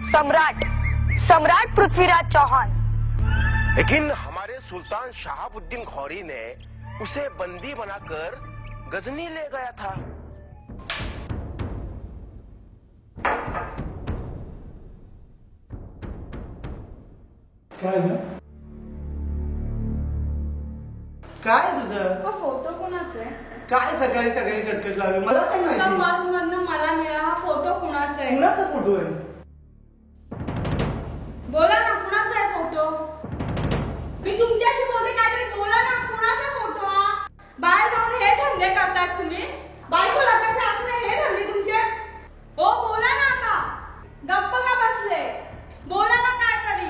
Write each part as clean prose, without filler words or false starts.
सम्राट सम्राट पृथ्वीराज चौहान। लेकिन हमारे सुल्तान शहाबुद्दीन गौरी ने उसे बंदी बनाकर गजनी ले गया था। काय तुझं? हा फोटो कोणाचा आहे? काय सकाळी सकाळी कटकट लावली मला काय माहिती? बस मधनं मला मिळाला हा फोटो कुणाचा आहे? कुणाचा फोटो आहे? बोला ना कुणाचा आहे फोटो? मी तुमच्याशी बोलते काहीतरी बोला ना कुणाचा फोटो हा? बाहेर जाऊन हे धंदे करतात तुम्ही? बायको लग्नाचे असून हे धंदे तुमचे? हो बोला ना आता. गप्प का बसले? बोला ना काहीतरी.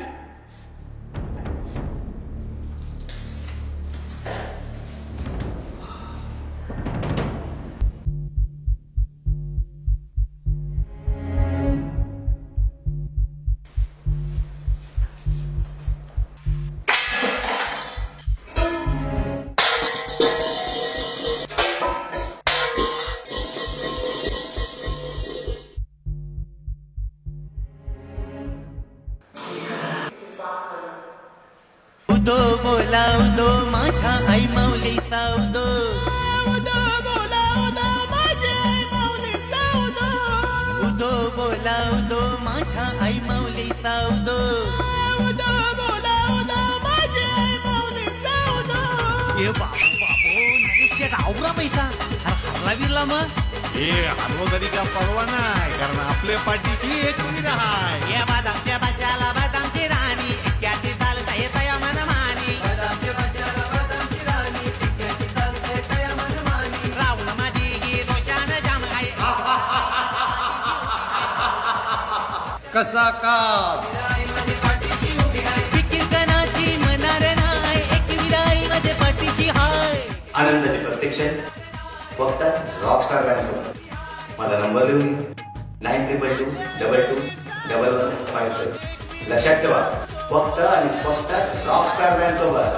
उदो बोला उदो माझ्या आई माऊलीचा उदो उदो बोला उदो माझ्या आई माऊलीचा उदो उदो बोला उदो माझ्या आई माऊलीचा उदो उदो बोला उदो माझ्या आई माऊलीचा उदो ए बाबू बाबू निश्चित आवरा पैसा हरला विरला मग हे हरलो तरी का परवा नाही कारण आपल्या पाठीची एक वीर आहे या बादामच्या भाषाला बादामची राणी एक्याची चालता येता या मनमानी बादामच्या भाषाला बादामची राणी एक्याची चालता येता या मनमानी रावण माझी ही दोषान जाम आहे कसा का कीर्तनाची मनार नाही एक विराई माझे पाठीशी हाय आनंदाचे प्रत्यक्ष फक्त रॉकस्टार बँड माझा नंबर लिहून घ्या 9322221157 लक्षात ठेवा फक्त आणि फक्त रॉकस्टार बँड सोबत